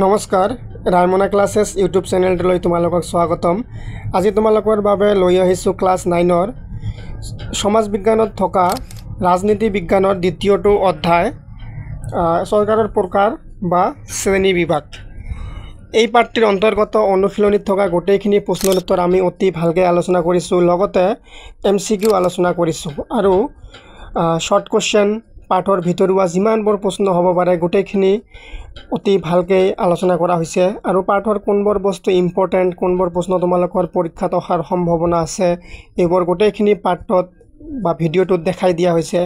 নমস্কাৰ Raimona classes YouTube চেনেলটোলৈ তোমালোকক স্বাগতম। আজি তোমালোকৰ বাবে লৈ আহিছোঁ ক্লাছ 9ৰ সমাজ বিজ্ঞানত থকা ৰাজনীতি বিজ্ঞানৰ দ্বিতীয়টো অধ্যায় চৰকাৰৰ প্ৰকাৰ বা শ্ৰেণী বিভাগ। এই পাঠটিৰ অন্তৰ্গত অনুশীলনীত থকা গোটেইখিনি প্ৰশ্নৰ উত্তৰ আমি অতি ভালকৈ আলোচনা কৰিছোঁ, লগতে MCQ আলোচনা কৰিছোঁ আৰু শৰ্ট কুৱেশ্যন পাঠৰ ভিতৰুৱা যিমানবোৰ প্ৰশ্ন হ'ব পাৰে গোটেইখিনি অতি ভালকৈ আলোচনা কৰা হৈছে আৰু পাঠৰ কোনবোৰ বস্তু ইম্পৰ্টেণ্ট, কোনবোৰ প্ৰশ্ন তোমালোকৰ পৰীক্ষাত অহাৰ সম্ভাৱনা আছে, এইবোৰ গোটেইখিনি পাঠত বা ভিডিঅ'টোত দেখাই দিয়া হৈছে।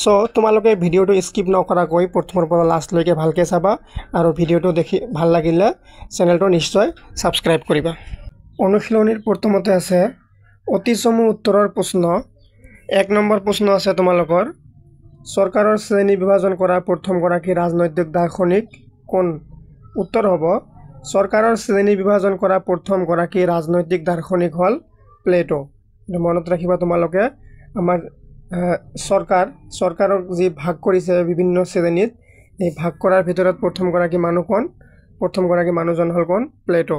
চ' তোমালোকে ভিডিঅ'টো স্কিপ নকৰাকৈ প্ৰথমৰ পৰা লাষ্টলৈকে ভালকৈ চাবা আৰু ভিডিঅ'টো দেখি ভাল লাগিলে চেনেলটো নিশ্চয় ছাবস্ক্ৰাইব কৰিবা। অনুশীলনীৰ প্ৰথমতে আছে অতিচমু উত্তৰৰ প্ৰশ্ন। 1 নম্বৰ প্ৰশ্ন আছে তোমালোকৰ, চৰকাৰৰ শ্ৰেণী বিভাজন কৰা প্ৰথমগৰাকী ৰাজনৈতিক দাৰ্শনিক কোন? উত্তৰ হ'ব চৰকাৰৰ শ্ৰেণী বিভাজন কৰা প্ৰথমগৰাকী ৰাজনৈতিক দাৰ্শনিক হ'ল প্লেটো। মনত ৰাখিবা তোমালোকে, আমাৰ চৰকাৰক যি ভাগ কৰিছে বিভিন্ন শ্ৰেণীত, এই ভাগ কৰাৰ ভিতৰত প্ৰথমগৰাকী মানুহ কোন? প্ৰথমগৰাকী মানুহজন হ'ল কোন? প্লেটো।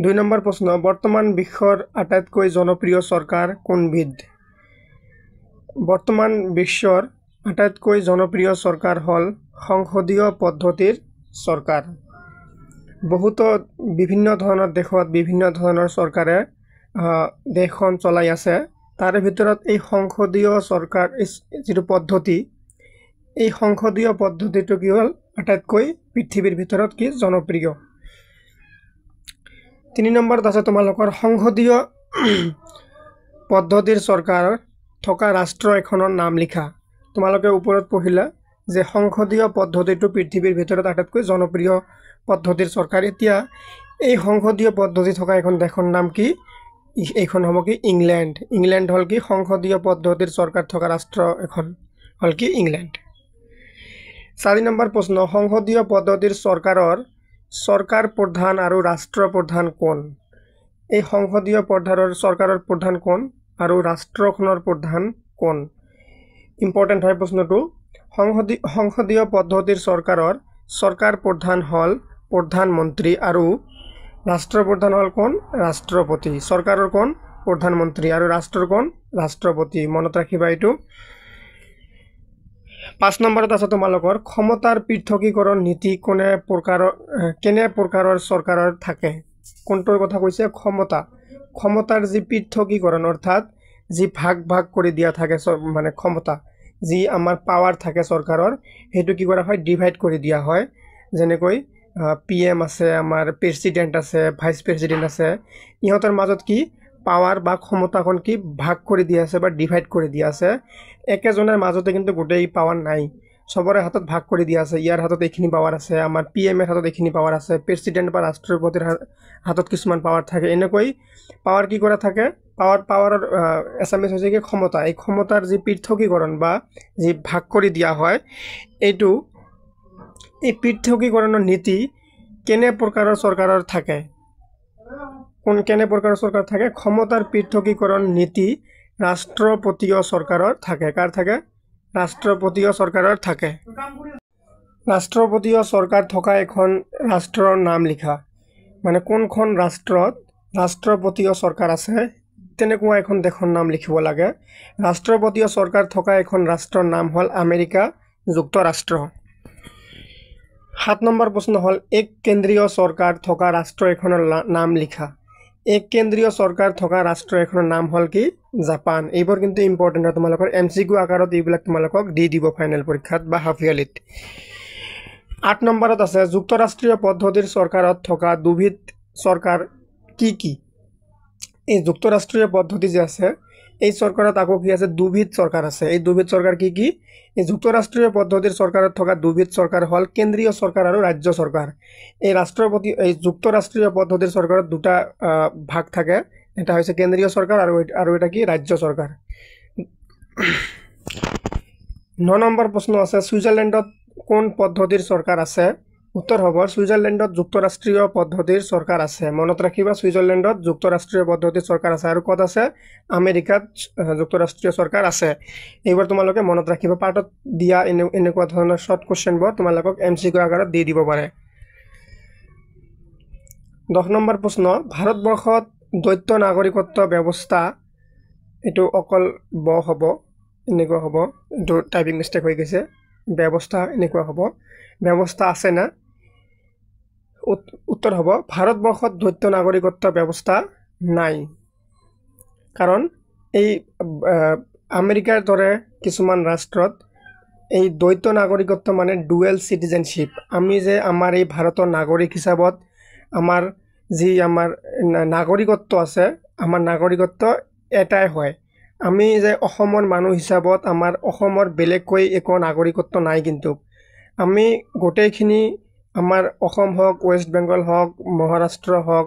2 নম্বৰ প্ৰশ্ন, বৰ্তমান বিশ্বৰ আটাইতকৈ জনপ্ৰিয় চৰকাৰ কোনবিধ? বৰ্তমান বিশ্বৰ আটাইতকৈ জনপ্ৰিয় চৰকাৰ হ'ল সংসদীয় পদ্ধতিৰ চৰকাৰ। বহুতো বিভিন্ন ধৰণৰ দেশত বিভিন্ন ধৰণৰ চৰকাৰে দেশখন চলাই আছে। তাৰে ভিতৰত এই সংসদীয় চৰকাৰ যিটো পদ্ধতি, এই সংসদীয় পদ্ধতিটো কি হ'ল আটাইতকৈ পৃথিৱীৰ ভিতৰত কি জনপ্ৰিয়। 3 নম্বৰত আছে তোমালোকৰ সংসদীয় পদ্ধতিৰ চৰকাৰ থকা ৰাষ্ট্ৰ এখনৰ নাম লিখা। তোমালোকে ওপৰত পঢ়িলা যে সংসদীয় পদ্ধতিটো পৃথিৱীৰ ভিতৰত আটাইতকৈ জনপ্ৰিয় পদ্ধতিৰ চৰকাৰ। এতিয়া এই সংসদীয় পদ্ধতি থকা এখন দেশৰ নাম কি? এইখন হ'ব কি? ইংলেণ্ড। ইংলেণ্ড হ'ল কি সংসদীয় পদ্ধতিৰ চৰকাৰ থকা ৰাষ্ট্ৰ এখন হ'ল কি ইংলেণ্ড। 4 নম্বৰ প্ৰশ্ন, সংসদীয় পদ্ধতিৰ চৰকাৰৰ চৰকাৰ প্ৰধান আৰু ৰাষ্ট্ৰপ্ৰধান কোন? এই সংসদীয় চৰকাৰৰ প্ৰধান কোন আৰু ৰাষ্ট্ৰখনৰ প্ৰধান কোন? ইম্পৰ্টেণ্ট হয় প্ৰশ্নটো। সংসদীয় পদ্ধতিৰ চৰকাৰৰ চৰকাৰ প্ৰধান হ'ল প্ৰধানমন্ত্ৰী আৰু ৰাষ্ট্ৰপ্ৰধান হ'ল কোন? ৰাষ্ট্ৰপতি। চৰকাৰৰ কোন? প্ৰধানমন্ত্ৰী আৰু ৰাষ্ট্ৰৰ কোন? ৰাষ্ট্ৰপতি। মনত ৰাখিবা এইটো। 5 নম্বৰত আছে তোমালোকৰ ক্ষমতাৰ পৃথকীকৰণ নীতি কেনে প্ৰকাৰৰ চৰকাৰৰ থাকে? কোনটোৰ কথা কৈছে? ক্ষমতাৰ যি পৃথকীকৰণ, অৰ্থাৎ যি ভাগ কৰি দিয়া থাকে, মানে ক্ষমতা যি আমাৰ পাৱাৰ থাকে চৰকাৰৰ, সেইটো কি কৰা হয়? ডিভাইড কৰি দিয়া হয়। যেনেকৈ PM আছে, আমাৰ প্ৰেচিডেণ্ট আছে, ভাইচ প্ৰেচিডেণ্ট আছে, ইহঁতৰ মাজত কি পাৱাৰ বা ক্ষমতাখন কি ভাগ কৰি দিয়া আছে বা ডিভাইড কৰি দিয়া আছে। একেজনৰ মাজতে কিন্তু গোটেই পাৱাৰ নাই, চবৰে হাতত ভাগ কৰি দিয়া আছে। ইয়াৰ হাতত এইখিনি পাৱাৰ আছে, আমাৰ PM-ৰ হাতত এইখিনি পাৱাৰ আছে, প্ৰেচিডেণ্ট বা ৰাষ্ট্ৰপতিৰ হাতত কিছুমান পাৱাৰ থাকে। এনেকৈ পাৱাৰ কি কৰা থাকে? পাৱাৰৰ এছামিছ হৈছে কি ক্ষমতা। এই ক্ষমতাৰ যি পৃথকীকৰণ বা যি ভাগ কৰি দিয়া হয়, এই পৃথকীকৰণৰ নীতি কেনে প্ৰকাৰৰ চৰকাৰৰ থাকে? কেনে প্ৰকাৰৰ চৰকাৰ থাকে? ক্ষমতাৰ পৃথকীকৰণ নীতি ৰাষ্ট্ৰপতীয় চৰকাৰৰ থাকে। কাৰ থাকে? ৰাষ্ট্ৰপতীয় চৰকাৰৰ থাকে। ৰাষ্ট্ৰপতীয় চৰকাৰ থকা এখন ৰাষ্ট্ৰৰ নাম লিখা। মানে কোনখন ৰাষ্ট্ৰত ৰাষ্ট্ৰপতীয় চৰকাৰ আছে, তেনেকুৱা এখন দেশৰ নাম লিখিব লাগে। ৰাষ্ট্ৰপতীয় চৰকাৰ থকা এখন ৰাষ্ট্ৰৰ নাম হ'ল আমেৰিকা যুক্তৰাষ্ট্ৰ। 7 নম্বৰ প্ৰশ্ন হ'ল এক কেন্দ্ৰীয় চৰকাৰ থকা ৰাষ্ট্ৰ এখনৰ নাম লিখা। এক কেন্দ্ৰীয় চৰকাৰ থকা ৰাষ্ট্ৰ এখনৰ নাম হ'ল কি? জাপান। এইবোৰ কিন্তু ইম্পৰ্টেণ্ট হয় তোমালোকৰ, MCQ আকাৰত এইবিলাক তোমালোকক দি দিব ফাইনেল পৰীক্ষাত বা হাফ ইয়াৰলিত। 8 নম্বৰত আছে যুক্তৰাষ্ট্ৰীয় পদ্ধতিৰ চৰকাৰত থকা দুবিধ চৰকাৰ কি কি? এই যুক্তৰাষ্ট্ৰীয় পদ্ধতি যে আছে, এই চৰকাৰত আকৌ কি আছে? দুবিধ চৰকাৰ আছে। এই দুবিধ চৰকাৰ কি কি? এই যুক্তৰাষ্ট্ৰীয় পদ্ধতিৰ চৰকাৰত থকা দুবিধ চৰকাৰ হ'ল কেন্দ্ৰীয় চৰকাৰ আৰু ৰাজ্য চৰকাৰ। এই যুক্তৰাষ্ট্ৰীয় পদ্ধতিৰ চৰকাৰত দুটা ভাগ থাকে, এটা হৈছে কেন্দ্ৰীয় চৰকাৰ আৰু এটা কি? ৰাজ্য চৰকাৰ। 9 নম্বৰ প্ৰশ্ন আছে ছুইজাৰলেণ্ডত কোন পদ্ধতিৰ চৰকাৰ আছে? উত্তৰ হ'ব ছুইজাৰলেণ্ডত যুক্তৰাষ্ট্ৰীয় পদ্ধতিৰ চৰকাৰ আছে। মনত ৰাখিবা, ছুইজাৰলেণ্ডত যুক্তৰাষ্ট্ৰীয় পদ্ধতিৰ চৰকাৰ আছে। আৰু ক'ত আছে? আমেৰিকাত যুক্তৰাষ্ট্ৰীয় চৰকাৰ আছে। এইবাৰ তোমালোকে মনত ৰাখিবা, পাৰ্টত দিয়া এনেকুৱা ধৰণৰ শৰ্ট কুৱেশ্যনবোৰ তোমালোকক MCQ আকাৰত দি দিব পাৰে। 10 নম্বৰ প্ৰশ্ন, ভাৰতবৰ্ষত দ্বৈত নাগৰিকত্ব ব্যৱস্থা, এইটো অকল হ'ব, এনেকুৱা হ'ব, এইটো টাইপিং মিষ্টেক হৈ গৈছে, ব্যৱস্থা এনেকুৱা হ'ব, ব্যৱস্থা আছে না? উত্তৰ হ'ব ভাৰতবৰ্ষত দ্বৈত নাগৰিকত্ব ব্যৱস্থা নাই। কাৰণ এই আমেৰিকাৰ দৰে কিছুমান ৰাষ্ট্ৰত এই দ্বৈত নাগৰিকত্ব মানে ডুৱেল চিটিজেনশ্বিপ। আমি যে আমাৰ এই ভাৰতৰ নাগৰিক হিচাপত আমাৰ যি আমাৰ নাগৰিকত্ব আছে, আমাৰ নাগৰিকত্ব এটাই হয়। আমি যে অসমৰ মানুহ হিচাপত আমাৰ অসমৰ বেলেগকৈ একো নাগৰিকত্ব নাই, কিন্তু আমি গোটেইখিনি আমাৰ অসম হওক, ৱেষ্ট বেংগল হওক, মহাৰাষ্ট্ৰ হওক,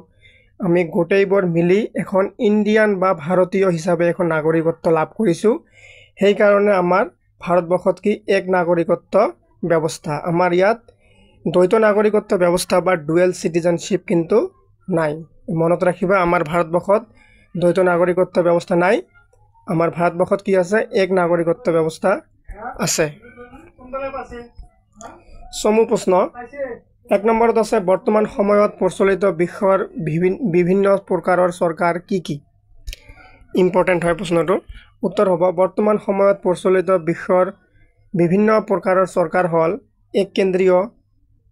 আমি গোটেইবোৰ মিলি এখন ইণ্ডিয়ান বা ভাৰতীয় হিচাপে এখন নাগৰিকত্ব লাভ কৰিছোঁ। সেইকাৰণে আমাৰ ভাৰতবৰ্ষত কি এক নাগৰিকত্ব ব্যৱস্থা, আমাৰ ইয়াত দ্বৈত নাগৰিকত্ব ব্যৱস্থা বা ডুৱেল চিটিজেনশ্বিপ কিন্তু নাই। মনত ৰাখিবা, আমাৰ ভাৰতবৰ্ষত দ্বৈত নাগৰিকত্ব ব্যৱস্থা নাই, আমাৰ ভাৰতবৰ্ষত কি আছে? এক নাগৰিকত্ব ব্যৱস্থা আছে। চমু প্ৰশ্ন 1 নম্বৰত আছে, বৰ্তমান সময়ত প্ৰচলিত বিশ্বৰ বিভিন্ন প্ৰকাৰৰ চৰকাৰ কি কি? ইম্পৰ্টেণ্ট হয় প্ৰশ্নটো। উত্তৰ হ'ব বৰ্তমান সময়ত প্ৰচলিত বিশ্বৰ বিভিন্ন প্ৰকাৰৰ চৰকাৰ হ'ল এক কেন্দ্ৰীয়,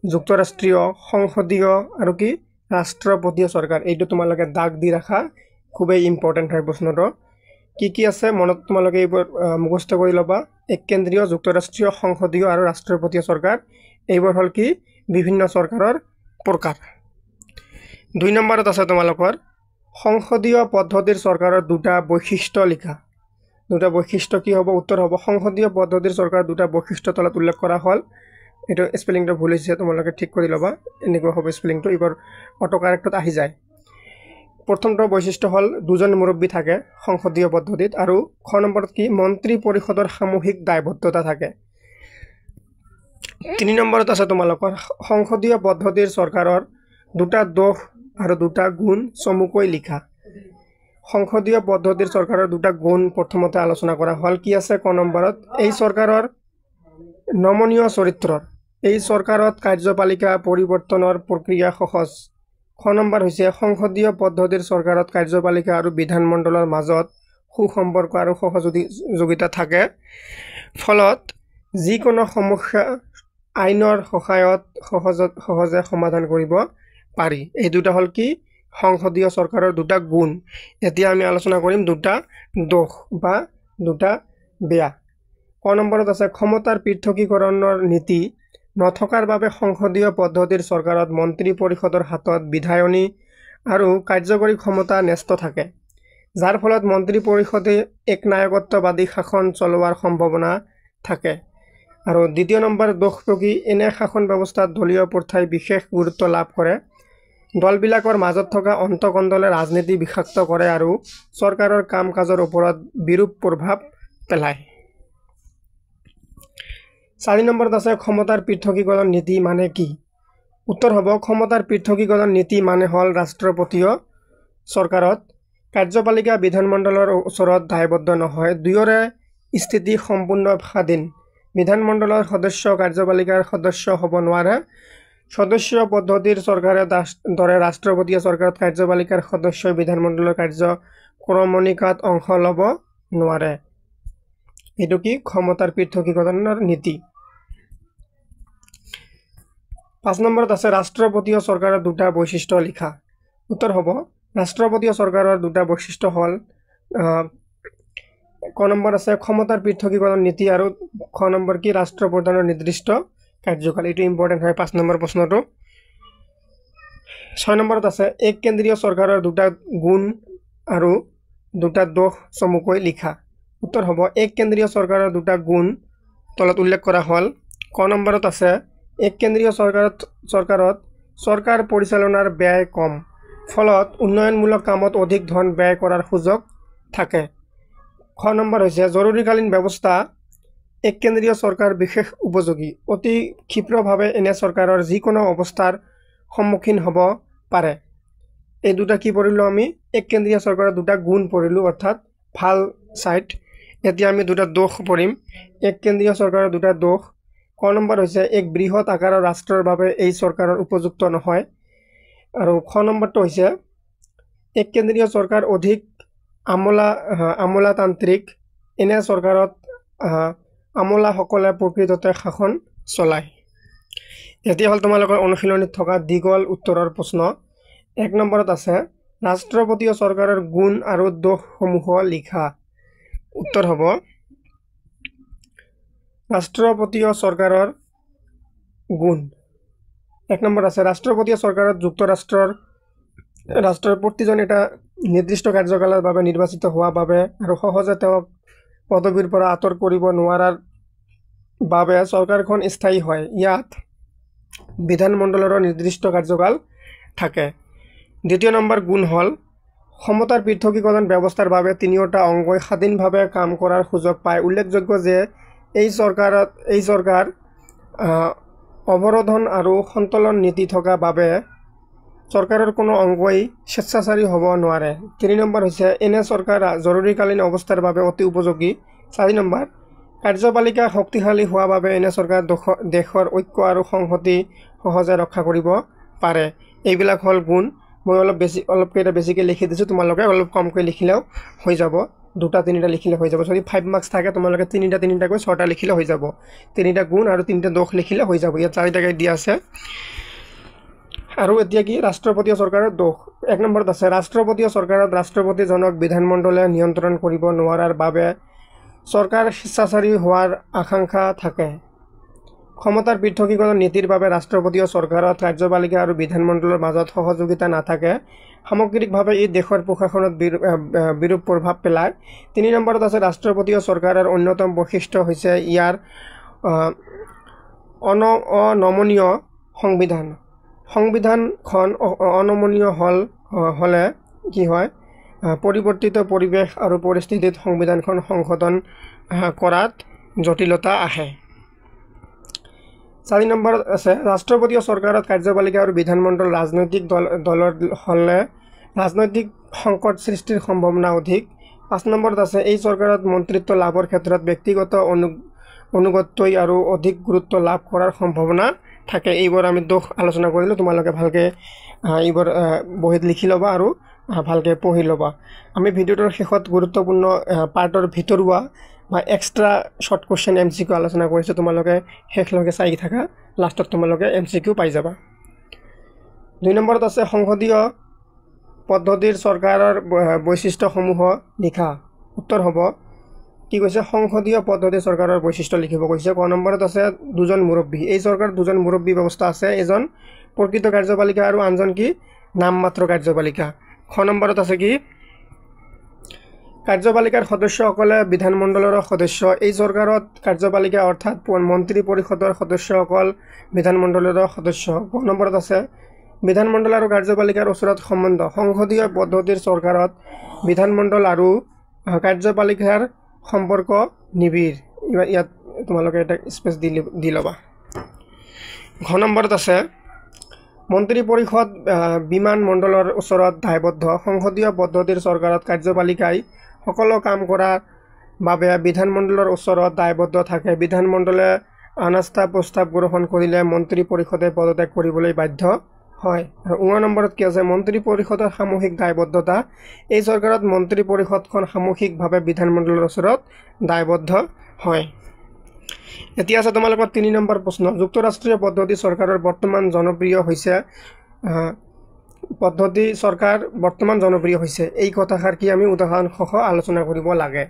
যুক্তৰাষ্ট্ৰীয়, সংসদীয় আৰু কি ৰাষ্ট্ৰপতীয় চৰকাৰ। এইটো তোমালোকে দাগ দি ৰাখা, খুবেই ইম্পৰ্টেণ্ট হয় প্ৰশ্নটো। কি কি আছে মনত তোমালোকে এইবোৰ মুখস্থ কৰি ল'বা। এক কেন্দ্ৰীয়, যুক্তৰাষ্ট্ৰীয়, সংসদীয় আৰু ৰাষ্ট্ৰপতীয় চৰকাৰ, এইবোৰ হ'ল কি বিভিন্ন চৰকাৰৰ প্ৰকাৰ। 2 নম্বৰত আছে তোমালোকৰ সংসদীয় পদ্ধতিৰ চৰকাৰৰ দুটা বৈশিষ্ট্য লিখা। দুটা বৈশিষ্ট্য কি হ'ব? উত্তৰ হ'ব সংসদীয় পদ্ধতিৰ চৰকাৰৰ দুটা বৈশিষ্ট্য তলত উল্লেখ কৰা হ'ল। এইটো স্পেলিংটো ভুল হৈছে, তোমালোকে ঠিক কৰি ল'বা, এনেকুৱা হ'ব স্পেলিংটো, এইবাৰ অটো কাৰেক্টত আহি যায়। প্ৰথমটো বৈশিষ্ট্য হ'ল দুজন মুৰব্বী থাকে সংসদীয় পদ্ধতিত, আৰু খ নম্বৰত কি মন্ত্ৰী পৰিষদৰ সামূহিক দায়বদ্ধতা থাকে। 3 নম্বৰত আছে তোমালোকৰ সংসদীয় পদ্ধতিৰ চৰকাৰৰ দুটা দোষ আৰু দুটা গুণ চমুকৈ লিখা। সংসদীয় পদ্ধতিৰ চৰকাৰৰ দুটা গুণ প্ৰথমতে আলোচনা কৰা হ'ল। কি আছে ক নম্বৰত? এই চৰকাৰৰ নমনীয় চৰিত্ৰৰ, এই চৰকাৰত কাৰ্যপালিকা পৰিৱৰ্তনৰ প্ৰক্ৰিয়া সহজ। খ নম্বৰ হৈছে সংসদীয় পদ্ধতিৰ চৰকাৰত কাৰ্যপালিকা আৰু বিধানমণ্ডলৰ মাজত সুসম্পৰ্ক আৰু সহযোগিতা থাকে, ফলত যিকোনো সমস্যা আইনৰ সহায়ত সহজে সমাধান কৰিব পাৰি। এই দুটা হ'ল কি সংসদীয় চৰকাৰৰ দুটা গুণ। এতিয়া আমি আলোচনা কৰিম দুটা দোষ বা দুটা বেয়া। ক নম্বৰত আছে ক্ষমতাৰ পৃথকীকৰণৰ নীতি নথকাৰ বাবে সংসদীয় পদ্ধতিৰ চৰকাৰত মন্ত্ৰী পৰিষদৰ হাতত বিধায়নী আৰু কাৰ্যকৰী ক্ষমতা ন্যস্ত থাকে, যাৰ ফলত মন্ত্ৰী পৰিষদে একনায়কত্ববাদী শাসন চলোৱাৰ সম্ভাৱনা থাকে। আৰু 2 নম্বৰ দোষটো কি? এনে শাসন ব্যৱস্থাত দলীয় প্ৰথাই বিশেষ গুৰুত্ব লাভ কৰে, দলবিলাকৰ মাজত থকা অন্তকণ্ডলে ৰাজনীতি বিষাক্ত কৰে আৰু চৰকাৰৰ কাম কাজৰ ওপৰত বিৰূপ প্ৰভাৱ পেলায়। 4 নম্বৰত আছে ক্ষমতাৰ পৃথকীকৰণ নীতি মানে কি? উত্তৰ হ'ব ক্ষমতাৰ পৃথকীকৰণ নীতি মানে হ'ল ৰাষ্ট্ৰপতীয় চৰকাৰত কাৰ্যপালিকা বিধানমণ্ডলৰ ওচৰত দায়বদ্ধ নহয়, দুয়োৰে স্থিতি সম্পূৰ্ণ স্বাধীন। বিধানমণ্ডলৰ সদস্য কাৰ্যপালিকাৰ সদস্য হ'ব নোৱাৰে। সদস্য পদ্ধতিৰ চৰকাৰে দৰে ৰাষ্ট্ৰপতীয় চৰকাৰত কাৰ্যপালিকাৰ সদস্যই বিধানমণ্ডলৰ কাৰ্যক্ৰমণিকাত অংশ ল'ব নোৱাৰে। এইটো কি ক্ষমতাৰ পৃথকীকৰণৰ নীতি। 5 নম্বৰত আছে ৰাষ্ট্ৰপতীয় চৰকাৰৰ দুটা বৈশিষ্ট্য লিখা। উত্তৰ হ'ব ৰাষ্ট্ৰপতীয় চৰকাৰৰ দুটা বৈশিষ্ট্য হ'ল ক নম্বৰ আছে ক্ষমতাৰ পৃথকীকৰণ নীতি আৰু খ নম্বৰ কি ৰাষ্ট্ৰপ্ৰধানৰ নিৰ্দিষ্ট কাৰ্যকাল। এইটো ইম্পৰ্টেণ্ট হয় 5 নম্বৰ প্ৰশ্নটো। 6 নম্বৰত আছে এক কেন্দ্ৰীয় চৰকাৰৰ দুটা গুণ আৰু দুটা দোষ চমুকৈ লিখা। উত্তৰ হ'ব এক কেন্দ্ৰীয় চৰকাৰৰ দুটা গুণ তলত উল্লেখ কৰা হ'ল। ক নম্বৰত আছে এক কেন্দ্ৰীয় চৰকাৰত চৰকাৰ পৰিচালনাৰ ব্যয় কম, ফলত উন্নয়নমূলক কামত অধিক ধন ব্যয় কৰাৰ সুযোগ থাকে। খ নম্বৰ হৈছে জৰুৰীকালীন ব্যৱস্থা এক কেন্দ্ৰীয় চৰকাৰ বিশেষ উপযোগী অতি ক্ষিপ্ৰভাৱে এনে চৰকাৰৰ যিকোনো অৱস্থাৰ সন্মুখীন হ'ব পাৰে। এই দুটা কি পঢ়িলোঁ আমি এক কেন্দ্ৰীয় চৰকাৰৰ দুটা গুণ পঢ়িলোঁ অৰ্থাৎ ভাল ছাইড। এতিয়া আমি দুটা দোষ পঢ়িম। এক কেন্দ্ৰীয় চৰকাৰৰ দুটা দোষ। ক নম্বৰ হৈছে এক বৃহৎ আকাৰৰ ৰাষ্ট্ৰৰ বাবে এই চৰকাৰৰ উপযুক্ত নহয়। আৰু খ নম্বৰটো হৈছে এক কেন্দ্ৰীয় চৰকাৰ অধিক আমোলাতান্ত্ৰিক। এনে চৰকাৰত আমোলাসকলে প্ৰকৃততে শাসন চলায়। এতিয়া হ'ল তোমালোকৰ অনুশীলনীত থকা দীঘল উত্তৰৰ প্ৰশ্ন। এক নম্বৰত আছে ৰাষ্ট্ৰপতীয় চৰকাৰৰ গুণ আৰু দোষসমূহ লিখা। উত্তৰ হ'ব ৰাষ্ট্ৰপতীয় চৰকাৰৰ গুণ। এক নম্বৰ আছে ৰাষ্ট্ৰপতীয় চৰকাৰত ৰাষ্ট্ৰৰ প্ৰতিজন এটা নিৰ্দিষ্ট কাৰ্যকালৰ বাবে নিৰ্বাচিত হোৱা বাবে আৰু সহজে তেওঁক পদবীৰ পৰা আঁতৰ কৰিব নোৱাৰাৰ বাবে চৰকাৰখন স্থায়ী হয়। ইয়াত বিধানমণ্ডলৰো নিৰ্দিষ্ট কাৰ্যকাল থাকে। দ্বিতীয় নম্বৰ গুণ হ'ল ক্ষমতাৰ পৃথকীকৰণ ব্যৱস্থাৰ বাবে তিনিওটা অংগই স্বাধীনভাৱে কাম কৰাৰ সুযোগ পায়। উল্লেখযোগ্য যে এই চৰকাৰ অৱৰোধন আৰু সন্তুলন নীতি থকা বাবে চৰকাৰৰ কোনো অংগই স্বেচ্ছাচাৰী হ'ব নোৱাৰে। 3 নম্বৰ হৈছে এনে চৰকাৰ জৰুৰীকালীন অৱস্থাৰ বাবে অতি উপযোগী। 4 নম্বৰ কাৰ্যপালিকা শক্তিশালী হোৱা বাবে এনে চৰকাৰ দেশৰ ঐক্য আৰু সংহতি সহজে ৰক্ষা কৰিব পাৰে। এইবিলাক হ'ল গুণ। মই অলপকেইটা বেছিকৈ লিখি দিছোঁ, তোমালোকে অলপ কমকৈ লিখিলেও হৈ যাব। 2-3টা লিখিলে হৈ যাব। যদি 5 মাৰ্কছ থাকে তোমালোকে 3টাকৈ 6টা লিখিলে হৈ যাব। 3টা গুণ আৰু 3টা দোষ লিখিলে হৈ যাব। ইয়াত 4টাকৈ দিয়া আছে। আৰু এতিয়া কি ৰাষ্ট্ৰপতীয় চৰকাৰৰ দোষ। 1 নম্বৰত আছে ৰাষ্ট্ৰপতীয় চৰকাৰত ৰাষ্ট্ৰপতিজনক বিধানমণ্ডলে নিয়ন্ত্ৰণ কৰিব নোৱাৰাৰ বাবে চৰকাৰ স্বেচ্ছাচাৰী হোৱাৰ আশংকা থাকে। ক্ষমতাৰ পৃথকীকৰণ নীতিৰ বাবে ৰাষ্ট্ৰপতীয় চৰকাৰত কাৰ্যপালিকা আৰু বিধানমণ্ডলৰ মাজত সহযোগিতা নাথাকে। সামগ্ৰিকভাৱে ই দেশৰ প্ৰশাসনত বিৰূপ প্ৰভাৱ পেলায়। 3 নম্বৰত আছে ৰাষ্ট্ৰপতীয় চৰকাৰৰ অন্যতম বৈশিষ্ট্য হৈছে ইয়াৰ অনমনীয় সংবিধান। সংবিধানখন অনমনীয় হ'লে কি হয় পৰিৱৰ্তিত পৰিৱেশ আৰু পৰিস্থিতিত সংবিধানখন সংশোধন কৰাত জটিলতা আহে। 4 নম্বৰত আছে ৰাষ্ট্ৰপতীয় চৰকাৰত কাৰ্যপালিকা আৰু বিধানমণ্ডল ৰাজনৈতিক দলৰ হ'লে ৰাজনৈতিক সংকট সৃষ্টিৰ সম্ভাৱনা অধিক। 5 নম্বৰত আছে এই চৰকাৰত মন্ত্ৰিত্ব লাভৰ ক্ষেত্ৰত ব্যক্তিগত অনুগত্যই আৰু অধিক গুৰুত্ব লাভ কৰাৰ সম্ভাৱনা থাকে। এইবোৰ আমি দোষ আলোচনা কৰিলোঁ। তোমালোকে ভালকৈ এইবোৰ বহীত লিখি ল'বা আৰু ভালকৈ পঢ়ি ল'বা। আমি ভিডিঅ'টোৰ শেষত গুৰুত্বপূৰ্ণ পাৰ্টৰ ভিতৰুৱা বা এক্সট্ৰা শ্বৰ্ট কুৱেশ্যন MCQ আলোচনা কৰিছোঁ। তোমালোকে শেষলৈকে চাই থাকা, লাষ্টত তোমালোকে MCQ পাই যাবা। 2 নম্বৰত আছে সংসদীয় পদ্ধতিৰ চৰকাৰৰ বৈশিষ্ট্যসমূহ লিখা। উত্তৰ হ'ব কি কৈছে সংসদীয় পদ্ধতিৰ চৰকাৰৰ বৈশিষ্ট্য লিখিব কৈছে। ক নম্বৰত আছে দুজন মুৰব্বী। এই চৰকাৰত দুজন মুৰব্বী ব্যৱস্থা আছে। এজন প্ৰকৃত কাৰ্যপালিকা আৰু আনজন কি নামমাত্ৰ কাৰ্যপালিকা। খ নম্বৰত আছে কি কাৰ্যপালিকাৰ সদস্যসকলে বিধানমণ্ডলৰ সদস্য। এই চৰকাৰত কাৰ্যপালিকা অৰ্থাৎ মন্ত্ৰী পৰিষদৰ সদস্যসকল বিধানমণ্ডলৰ সদস্য। ক নম্বৰত আছে বিধানমণ্ডল আৰু কাৰ্যপালিকাৰ ওচৰত সম্বন্ধ। সংসদীয় পদ্ধতিৰ চৰকাৰত বিধানমণ্ডল আৰু কাৰ্যপালিকাৰ সম্পৰ্ক নিবিড়। ইয়াত তোমালোকে এটা স্পেচ দি ল'বা। ঘ নম্বৰত আছে মন্ত্ৰী পৰিষদ বিধানমণ্ডলৰ ওচৰত দায়বদ্ধ। সংসদীয় পদ্ধতিৰ চৰকাৰত কাৰ্যপালিকাই সকলো কাম কৰাৰ বাবে বিধানমণ্ডলৰ ওচৰত দায়বদ্ধ থাকে। বিধানমণ্ডলে অনাস্থা প্ৰস্তাৱ গ্ৰহণ কৰিলে মন্ত্ৰী পৰিষদে পদত্যাগ কৰিবলৈ বাধ্য হয়। আৰু 9 নম্বৰত কি আছে মন্ত্ৰী পৰিষদৰ সামূহিক দায়বদ্ধতা। এই চৰকাৰত মন্ত্ৰী পৰিষদখন সামূহিকভাৱে বিধানমণ্ডলৰ ওচৰত দায়বদ্ধ হয়। এতিয়া আছে তোমালোকৰ 3 নম্বৰ প্ৰশ্ন। যুক্তৰাষ্ট্ৰীয় পদ্ধতি চৰকাৰৰ বৰ্তমান জনপ্ৰিয় হৈছে এই কথাষাৰ কি আমি উদাহৰণসহ আলোচনা কৰিব লাগে।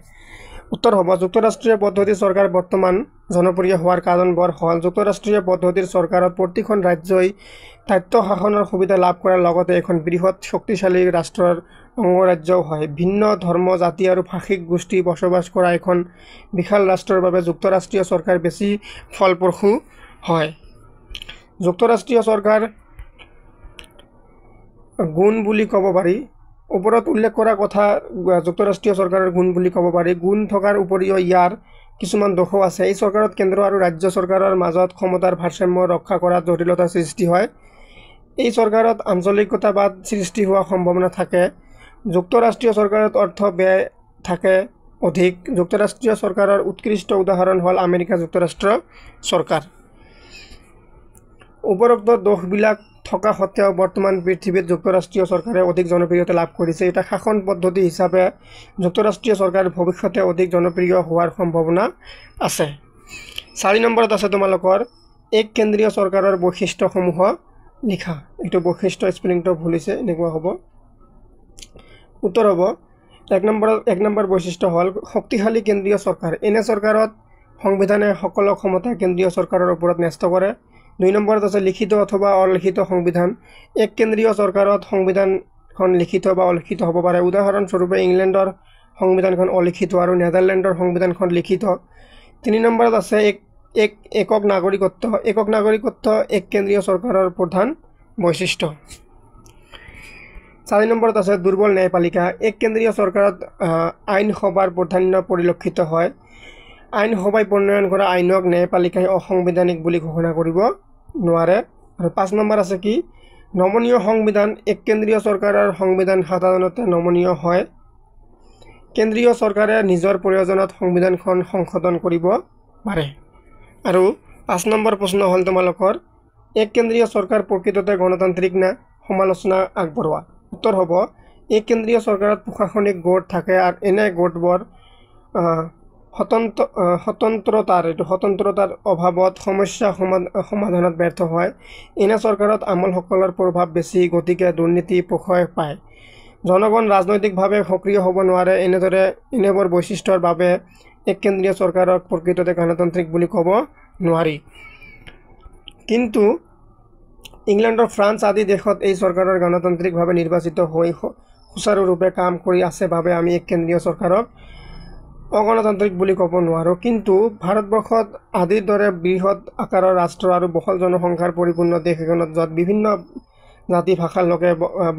উত্তৰ হ'ব যুক্তৰাষ্ট্ৰীয় পদ্ধতিৰ চৰকাৰ বৰ্তমান জনপ্ৰিয় হোৱাৰ কাৰণবোৰ হ'ল যুক্তৰাষ্ট্ৰীয় পদ্ধতিৰ চৰকাৰত প্ৰতিখন ৰাজ্যই তথ্য শাসনৰ সুবিধা লাভ কৰাৰ লগতে এখন বৃহৎ শক্তিশালী ৰাষ্ট্ৰৰ অংগৰাজ্যও হয়। ভিন্ন ধৰ্ম জাতি আৰু ভাষিক গোষ্ঠী বসবাস কৰা এখন বিশাল ৰাষ্ট্ৰৰ বাবে যুক্তৰাষ্ট্ৰীয় চৰকাৰ বেছি ফলপ্ৰসূ হয়। যুক্তৰাষ্ট্ৰীয় চৰকাৰ গুণ বুলি ক'ব পাৰি। ওপৰত উল্লেখ কৰা কথা যুক্তৰাষ্ট্ৰীয় চৰকাৰৰ গুণ বুলি ক'ব পাৰি। গুণ থকাৰ উপৰিও ইয়াৰ কিছুমান দোষো আছে। এই চৰকাৰত কেন্দ্ৰ আৰু ৰাজ্য চৰকাৰৰ মাজত ক্ষমতাৰ ভাৰসাম্য ৰক্ষা কৰাত জটিলতাৰ সৃষ্টি হয়। এই চৰকাৰত আঞ্চলিকতাবাদ সৃষ্টি হোৱাৰ সম্ভাৱনা থাকে। যুক্তৰাষ্ট্ৰীয় চৰকাৰত অৰ্থ ব্যয় থাকে অধিক। যুক্তৰাষ্ট্ৰীয় চৰকাৰৰ উৎকৃষ্ট উদাহৰণ হ'ল আমেৰিকা যুক্তৰাষ্ট্ৰ চৰকাৰ। উপৰোক্ত দোষবিলাক থকা সত্ত্বেও বৰ্তমান পৃথিৱীত যুক্তৰাষ্ট্ৰীয় চৰকাৰে অধিক জনপ্ৰিয়তা লাভ কৰিছে। এটা শাসন পদ্ধতি হিচাপে যুক্তৰাষ্ট্ৰীয় চৰকাৰ ভৱিষ্যতে অধিক জনপ্ৰিয় হোৱাৰ সম্ভাৱনা আছে। 4 নম্বৰত আছে তোমালোকৰ এক কেন্দ্ৰীয় চৰকাৰৰ বৈশিষ্ট্যসমূহ লিখা। এইটো বৈশিষ্ট্য স্পেলিংটো ভুল হৈছে, এনেকুৱা হ'ব। উত্তৰ হ'ব 1 নম্বৰ বৈশিষ্ট্য হ'ল শক্তিশালী কেন্দ্ৰীয় চৰকাৰ। এনে চৰকাৰত সংবিধানে সকলো ক্ষমতা কেন্দ্ৰীয় চৰকাৰৰ ওপৰত ন্যস্ত কৰে। 2 নম্বৰত আছে লিখিত অথবা অলিখিত সংবিধান। এক কেন্দ্ৰীয় চৰকাৰত সংবিধানখন লিখিত বা অলিখিত হ'ব পাৰে। উদাহৰণস্বৰূপে ইংলেণ্ডৰ সংবিধানখন অলিখিত আৰু নেদাৰলেণ্ডৰ সংবিধানখন লিখিত। 3 নম্বৰত আছে একক নাগৰিকত্ব। একক নাগৰিকত্ব এক কেন্দ্ৰীয় চৰকাৰৰ প্ৰধান বৈশিষ্ট্য। 4 নম্বৰত আছে দুৰ্বল ন্যায়পালিকা। এক কেন্দ্ৰীয় চৰকাৰত আইনসভাৰ প্ৰাধান্য পৰিলক্ষিত হয়। আইনসভাই প্ৰণয়ন কৰা আইনক ন্যায়পালিকাই অসাংবিধানিক বুলি ঘোষণা কৰিব নোৱাৰে। আৰু 5 নম্বৰ আছে কি নমনীয় সংবিধান। এক কেন্দ্ৰীয় চৰকাৰৰ সংবিধান সাধাৰণতে নমনীয় হয়। কেন্দ্ৰীয় চৰকাৰে নিজৰ প্ৰয়োজনত সংবিধানখন সংশোধন কৰিব পাৰে। আৰু 5 নম্বৰ প্ৰশ্ন হ'ল তোমালোকৰ এক কেন্দ্ৰীয় চৰকাৰ প্ৰকৃততে গণতান্ত্ৰিক নে? সমালোচনা আগবঢ়োৱা। উত্তৰ হ'ব এক কেন্দ্ৰীয় চৰকাৰত প্ৰশাসনিক গোট থাকে আৰু এনে গোটবোৰ স্বতন্ত্ৰতাৰ অভাৱত সমস্যা সমাধানত ব্যৰ্থ হয়। এনে চৰকাৰত আমোলসকলৰ প্ৰভাৱ বেছি, গতিকে দুৰ্নীতি প্ৰশয় পায়। জনগণ ৰাজনৈতিকভাৱে সক্ৰিয় হ'ব নোৱাৰে। এনেবোৰ বৈশিষ্ট্যৰ বাবে এক কেন্দ্ৰীয় চৰকাৰক প্ৰকৃততে গণতান্ত্ৰিক বুলি ক'ব নোৱাৰি। কিন্তু ইংলেণ্ড, ফ্ৰান্স আদি দেশত এই চৰকাৰৰ গণতান্ত্ৰিকভাৱে নিৰ্বাচিত হৈ সুচাৰুৰূপে কাম কৰি আছে বাবে আমি এক কেন্দ্ৰীয় চৰকাৰক অগণতান্ত্ৰিক বুলি ক'ব নোৱাৰোঁ। কিন্তু ভাৰতবৰ্ষত আদিৰ দৰে বৃহৎ আকাৰৰ ৰাষ্ট্ৰ আৰু বহল জনসংখ্যাৰ পৰিপূৰ্ণ দেশ এখনত য'ত বিভিন্ন জাতি ভাষাৰ লোকে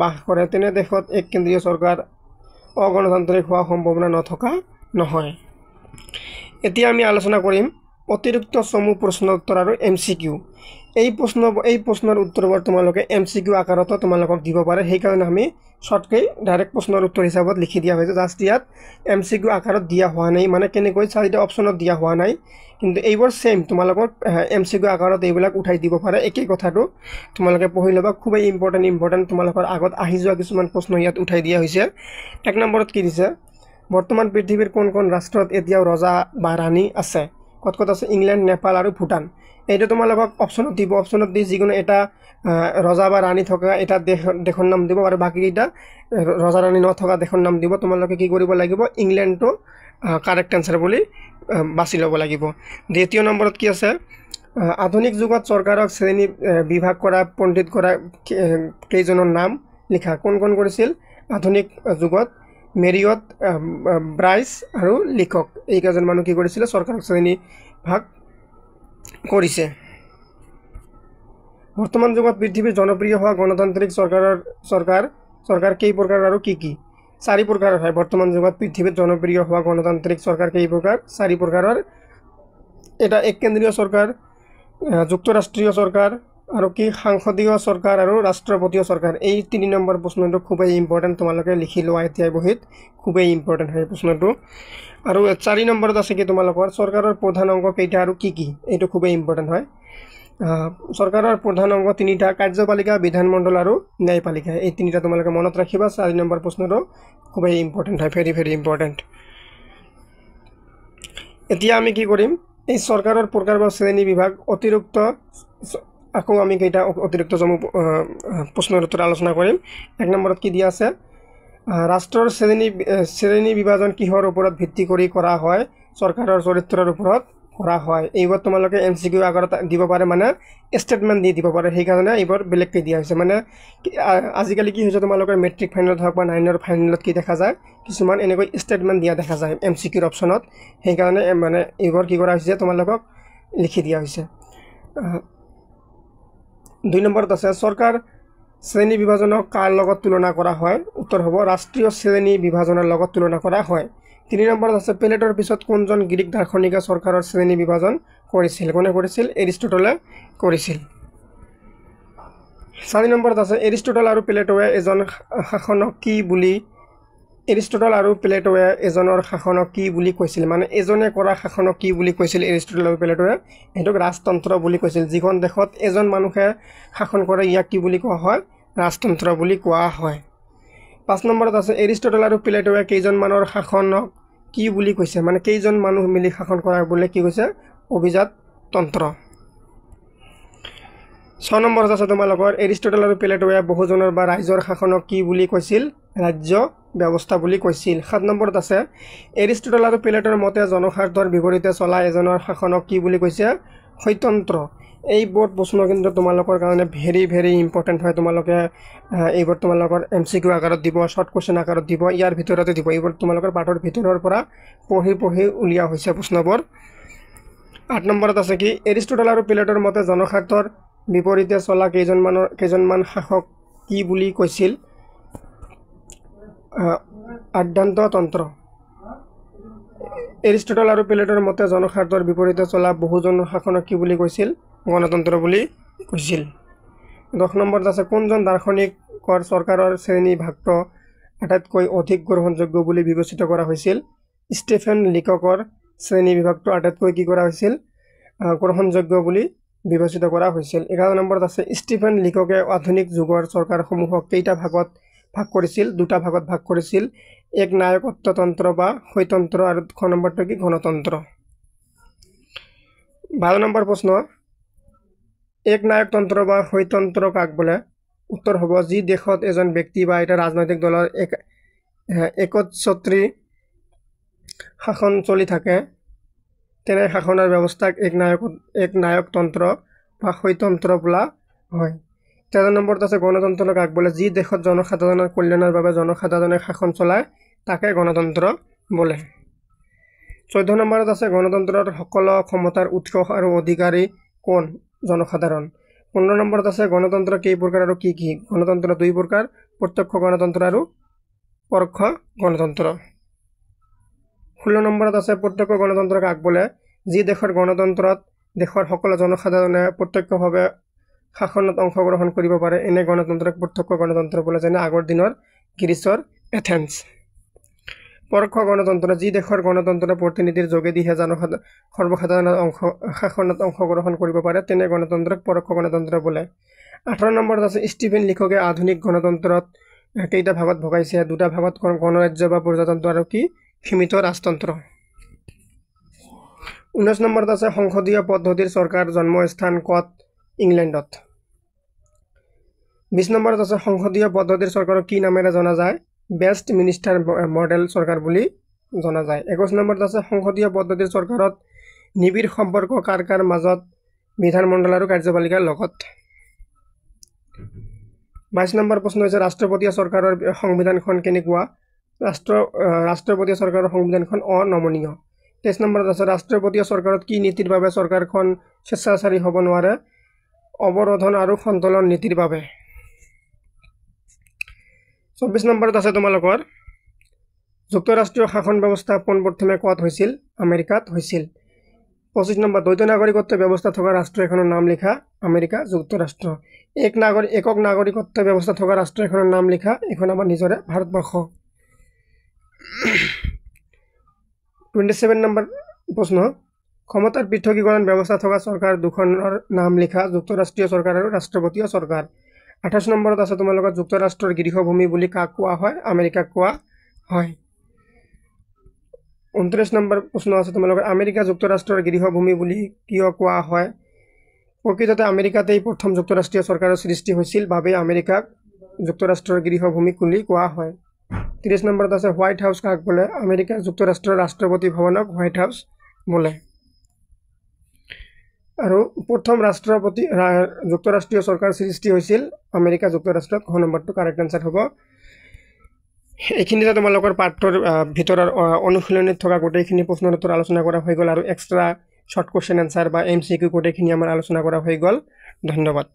বাস কৰে, তেনে দেশত এক কেন্দ্ৰীয় চৰকাৰ অগণতান্ত্ৰিক হোৱাৰ সম্ভাৱনা নথকা নহয়। এতিয়া আমি আলোচনা কৰিম অতিৰিক্ত চমু প্ৰশ্ন উত্তৰ আৰু MCQ। এই প্ৰশ্নৰ উত্তৰবোৰ তোমালোকে MCQ আকাৰতো তোমালোকক দিব পাৰে। সেইকাৰণে আমি শ্বৰ্টকৈ ডাইৰেক্ট প্ৰশ্নৰ উত্তৰ হিচাপত লিখি দিয়া হৈছে। জাষ্ট ইয়াত MCQ আকাৰত দিয়া হোৱা নাই, মানে কেনেকৈ 4টা অপশ্যনত দিয়া হোৱা নাই। কিন্তু এইবোৰ ছেইম, তোমালোকক MCQ আকাৰত এইবিলাক উঠাই দিব পাৰে। একেই কথাটো তোমালোকে পঢ়ি ল'বা। খুবেই ইম্পৰ্টেণ্ট তোমালোকৰ আগত আহি যোৱা কিছুমান প্ৰশ্ন ইয়াত উঠাই দিয়া হৈছে। 1 নম্বৰত কি দিছে? বৰ্তমান পৃথিৱীৰ কোন ৰাষ্ট্ৰত এতিয়াও ৰজা বা ৰাণী আছে? ক'ত আছে? ইংলেণ্ড, নেপাল আৰু ভূটান। এইটো তোমালোকক অপশ্যনত দিব। অপশ্যনত দি যিকোনো এটা ৰজা বা ৰাণী থকা এটা দেশৰ নাম দিব আৰু বাকীকেইটা ৰজা ৰাণী নথকা দেশৰ নাম দিব। তোমালোকে কি কৰিব লাগিব? ইংলেণ্ডটো কাৰেক্ট এনচাৰ বুলি বাছি ল'ব লাগিব। 2 নম্বৰত কি আছে? আধুনিক যুগত চৰকাৰক শ্ৰেণী বিভাগ কৰা পণ্ডিত কৰা কেইজনৰ নাম লিখা। কোন কৰিছিল আধুনিক যুগত? মেৰিয়ট, ব্ৰাইছ আৰু লিকক। এই কেইজন মানুহ কি কৰিছিলে? চৰকাৰক শ্ৰেণী ভাগ কৰিছে। বৰ্তমান যুগত পৃথিৱীৰ জনপ্ৰিয় হোৱা গণতান্ত্ৰিক চৰকাৰ কেই প্ৰকাৰ আৰু কি? 4 প্ৰকাৰৰ হয়। বৰ্তমান যুগত পৃথিৱীত জনপ্ৰিয় হোৱা গণতান্ত্ৰিক চৰকাৰ কেই প্ৰকাৰ? 4 প্ৰকাৰৰ। এটা এক কেন্দ্ৰীয় চৰকাৰ, যুক্তৰাষ্ট্ৰীয় চৰকাৰ আৰু কি সাংসদীয় চৰকাৰ আৰু ৰাষ্ট্ৰপতীয় চৰকাৰ। এই 3 নম্বৰ প্ৰশ্নটো খুবেই ইম্পৰ্টেণ্ট, তোমালোকে লিখি লোৱা এতিয়াই বহীত। খুবেই ইম্পৰ্টেণ্ট হয় প্ৰশ্নটো। আৰু 4 নম্বৰত আছে কি তোমালোকৰ চৰকাৰৰ প্ৰধান অংগ কেইটা আৰু কি? এইটো খুবেই ইম্পৰ্টেণ্ট হয়। চৰকাৰৰ প্ৰধান অংগ 3টা, কাৰ্যপালিকা, বিধানমণ্ডল আৰু ন্যায়পালিকা। এই 3টা তোমালোকে মনত ৰাখিবা। 4 নম্বৰ প্ৰশ্নটো খুবেই ইম্পৰ্টেণ্ট হয়, ভেৰি ইম্পৰ্টেণ্ট। এতিয়া আমি কি কৰিম? এই চৰকাৰৰ প্ৰকাৰ বা শ্ৰেণী বিভাগ অতিৰিক্ত আকৌ আমি কেইটা অতিৰিক্ত চমু প্ৰশ্নৰ উত্তৰ আলোচনা কৰিম। 1 নম্বৰত কি দিয়া আছে? ৰাষ্ট্ৰৰ শ্ৰেণী বিভাজন কিহৰ ওপৰত ভিত্তি কৰি কৰা হয়? চৰকাৰৰ চৰিত্ৰৰ ওপৰত কৰা হয়। এইবোৰ তোমালোকে MCQ আকাৰত দিব পাৰে, মানে ষ্টেটমেণ্ট দিব পাৰে। সেইকাৰণে এইবোৰ বেলেগকৈ দিয়া হৈছে। মানে আজিকালি কি হৈছে, তোমালোকৰ মেট্ৰিক ফাইনেলত হওক বা 9ৰ ফাইনেলত কি দেখা যায়? কিছুমান এনেকৈ ষ্টেটমেণ্ট দিয়া দেখা যায় MCQৰ অপশ্যনত। সেইকাৰণে মানে এইবোৰ কি কৰা হৈছে? তোমালোকক লিখি দিয়া হৈছে। 2 নম্বৰত আছে চৰকাৰ শ্ৰেণী বিভাজনক কাৰ লগত তুলনা কৰা হয়? উত্তৰ হ'ব ৰাষ্ট্ৰীয় শ্ৰেণী বিভাজনৰ লগত তুলনা কৰা হয়। 3 নম্বৰত আছে প্লেটৰ পিছত কোনজন গ্ৰীক দাৰ্শনিকে চৰকাৰৰ শ্ৰেণী বিভাজন কৰিছিল কোনে কৰিছিল এৰিষ্টটলে কৰিছিল 4 নম্বৰত আছে এৰিষ্টটল আৰু প্লেটোৱে এজন শাসনক কি বুলি এৰিষ্টটল আৰু প্লেটোৱে এজনৰ শাসনক কি বুলি কৈছিল মানে এজনে কৰা শাসনক কি বুলি কৈছিল এৰিষ্টটল আৰু প্লেটোৱে এটোক ৰাজতন্ত্ৰ বুলি কৈছিল যিখন দেশত এজন মানুহে শাসন কৰে ইয়াক কি বুলি কোৱা হয় ৰাজতন্ত্ৰ বুলি কোৱা হয় 5 নম্বৰত আছে এৰিষ্টটল আৰু প্লেটোৱে কেইজন মানুহৰ শাসনক কি বুলি কৈছে মানে কেইজন মানুহ মিলি শাসন কৰা বুলি কি কৈছে অভিজাত তন্ত্ৰ 6 নম্বৰত আছে তোমালোকৰ এৰিষ্টটল আৰু প্লেটোৱে বহুজনৰ বা ৰাইজৰ শাসনক কি বুলি কৈছিল ৰাজ্য ব্যৱস্থা বুলি কৈছিল 7 নম্বৰত আছে এৰিষ্টটল আৰু প্লেটোৰ মতে জনস্বাৰ্থৰ বিপৰীতে চলা এজনৰ শাসনক কি বুলি কৈছে স্বতন্ত্ৰ এই বোৰ্ড প্ৰশ্ন কিন্তু তোমালোকৰ কাৰণে ভেৰি ইম্পৰ্টেন্ট হয় তোমালোকে এইবোৰ তোমালোকৰ এমসিকিউ আকাৰত দিব শৰ্ট কোশ্চেন আকাৰত দিব ইয়াৰ ভিতৰতে দিব এইবোৰ তোমালোকৰ পাঠৰ ভিতৰৰ পৰা পঢ়ি উলিয়া হৈছে প্ৰশ্নবোৰ 8 নম্বৰত আছে কি এৰিষ্টটল আৰু প্লেটোৰ মতে জনস্বাৰ্থৰ বিপৰীতে চলা কেইজনমান শাসক কি বুলি কৈছিল আদ্যান্ততন্ত্ৰ এৰিষ্টটল আৰু প্লেটোৰ মতে জনস্বাৰ্থৰ বিপৰীতে চলা বহুজন শাসনক কি বুলি কৈছিল গণতন্ত্ৰ বুলি কৈছিল 10 নম্বৰত আছে কোনজন দাৰ্শনিকৰ চৰকাৰৰ শ্ৰেণী ভাগটো আটাইতকৈ অধিক গ্ৰহণযোগ্য বুলি বিবেচিত কৰা হৈছিল ষ্টিফেন লিককৰ শ্ৰেণী বিভাগটো আটাইতকৈ কি কৰা হৈছিল গ্ৰহণযোগ্য বুলি বিবেচিত কৰা হৈছিল 11 নম্বৰত আছে ষ্টিফেন লিককে আধুনিক যুগৰ চৰকাৰসমূহক কেইটা ভাগত ভাগ কৰিছিল দুটা ভাগত ভাগ কৰিছিল এক নায়কত্বতন্ত্ৰ বা স্বতন্ত্ৰ আৰু খ নম্বৰটো কি গণতন্ত্ৰ 12 নম্বৰ প্ৰশ্ন এক নায়কতন্ত্ৰ বা স্বতন্ত্ৰ কাক বোলে উত্তৰ হ'ব যি দেশত এজন ব্যক্তি বা এটা ৰাজনৈতিক দলৰ একচ্ছত্ৰী শাসন চলি থাকে তেনে শাসনৰ ব্যৱস্থাক এক নায়কতন্ত্ৰ বা স্বতন্ত্ৰ বোলা হয় 13 নম্বৰত আছে গণতন্ত্ৰ কাক বোলে যি দেশত জনসাধাৰণৰ কল্যাণৰ বাবে জনসাধাৰণে শাসন চলায় তাকে গণতন্ত্ৰ বোলে 14 নম্বৰত আছে গণতন্ত্ৰৰ সকলো ক্ষমতাৰ উৎস আৰু অধিকাৰী কোন জনসাধাৰণ 15 নম্বৰত আছে গণতন্ত্ৰ কেই প্ৰকাৰ আৰু কি কি গণতন্ত্ৰ দুই প্ৰকাৰ প্ৰত্যক্ষ গণতন্ত্ৰ আৰু পৰোক্ষ গণতন্ত্ৰ 16 নম্বৰত আছে প্ৰত্যক্ষ গণতন্ত্ৰ কাক বোলে যি দেশৰ গণতন্ত্ৰত দেশৰ সকলো জনসাধাৰণে প্ৰত্যক্ষভাৱে শাসনত অংশগ্ৰহণ কৰিব পাৰে এনে গণতন্ত্ৰক প্ৰত্যক্ষ গণতন্ত্ৰ বোলে যেনে আগৰ দিনৰ গ্ৰীচৰ এথেন্স পৰোক্ষ গণতন্ত্ৰ যি দেশৰ গণতন্ত্ৰ প্ৰতিনিধিৰ যোগেদিহে সৰ্বসাধাৰণৰ শাসনত অংশগ্ৰহণ কৰিব পাৰে তেনে গণতন্ত্ৰক পৰোক্ষ গণতন্ত্ৰ বোলে 18 নম্বৰত আছে ষ্টিফেন লিককে আধুনিক গণতন্ত্ৰত কেইটা ভাগত ভগাইছে দুটা ভাগত গণৰাজ্য বা প্ৰজাতন্ত্ৰ আৰু কি সীমিত ৰাজতন্ত্ৰ 19 নম্বৰত আছে সংসদীয় পদ্ধতিৰ চৰকাৰ জন্মস্থান ক'ত ইংলেণ্ডত 20 নম্বৰত আছে সংসদীয় পদ্ধতিৰ চৰকাৰক কি নামেৰে জনা যায় বেষ্ট মিনিষ্টাৰ মডেল চৰকাৰ বুলি জনা যায় 21 নম্বৰত আছে সংসদীয় পদ্ধতিৰ চৰকাৰত নিবিড় সম্পৰ্ক কাৰ মাজত বিধানমণ্ডল আৰু কাৰ্যপালিকাৰ লগত 22 নম্বৰ প্ৰশ্ন হৈছে ৰাষ্ট্ৰপতীয় চৰকাৰৰ সংবিধানখন কেনেকুৱা ৰাষ্ট্ৰপতীয় চৰকাৰৰ সংবিধানখন অনমনীয় 23 নম্বৰত আছে ৰাষ্ট্ৰপতীয় চৰকাৰত কি নীতিৰ বাবে চৰকাৰখন স্বেচ্ছাচাৰী হ'ব নোৱাৰে অৱৰোধন আৰু সন্তোলন নীতিৰ বাবে 24 নম্বৰত আছে তোমালোকৰ যুক্তৰাষ্ট্ৰীয় শাসন ব্যৱস্থা পোনপ্ৰথমে ক'ত হৈছিল আমেৰিকাত হৈছিল 25 নম্বৰ দ্বৈত নাগৰিকত্ব ব্যৱস্থা থকা ৰাষ্ট্ৰ এখনৰ নাম লিখা আমেৰিকা যুক্তৰাষ্ট্ৰ একক নাগৰিকত্ব ব্যৱস্থা থকা ৰাষ্ট্ৰ এখনৰ নাম লিখা এখন আমাৰ নিজৰে ভাৰতবৰ্ষ 27 নম্বৰ প্ৰশ্ন ক্ষমতাৰ পৃথকীকৰণ ব্যৱস্থা থকা চৰকাৰ দুখনৰ নাম লিখা যুক্তৰাষ্ট্ৰীয় চৰকাৰ আৰু ৰাষ্ট্ৰপতীয় চৰকাৰ 28 নম্বৰত আছে তোমালোকৰ যুক্তৰাষ্ট্ৰৰ গৃহভূমি বুলি কাক কোৱা হয় আমেৰিকাক কোৱা হয় 29 নম্বৰ প্ৰশ্ন আছে তোমালোকৰ আমেৰিকা যুক্তৰাষ্ট্ৰৰ গৃহভূমি বুলি কিয় কোৱা হয় প্ৰকৃততে আমেৰিকাতেই প্ৰথম যুক্তৰাষ্ট্ৰীয় চৰকাৰৰ সৃষ্টি হৈছিল বাবে আমেৰিকাক যুক্তৰাষ্ট্ৰৰ গৃহভূমি বুলি কোৱা হয় 30 নম্বৰত আছে হোৱাইট হাউচ কাক বোলে আমেৰিকা যুক্তৰাষ্ট্ৰৰ ৰাষ্ট্ৰপতি ভৱনক হোৱাইট হাউচ বোলে আৰু প্ৰথম ৰাষ্ট্ৰপতি যুক্তৰাষ্ট্ৰীয় চৰকাৰ সৃষ্টি হৈছিল আমেৰিকা যুক্তৰাষ্ট্ৰত খ নম্বৰটো কাৰেক্ট আনসাৰ হ'ব এইখিনিতে তোমালোকৰ পাঠৰ ভিতৰৰ অনুশীলনীত থকা গোটেইখিনি প্ৰশ্নৰ উত্তৰ আলোচনা কৰা হৈ গ'ল আৰু এক্সট্ৰা শৰ্ট কোশ্চেন আনসাৰ বা এমসিকিউ গোটেইখিনি আমাৰ আলোচনা কৰা হৈ গ'ল ধন্যবাদ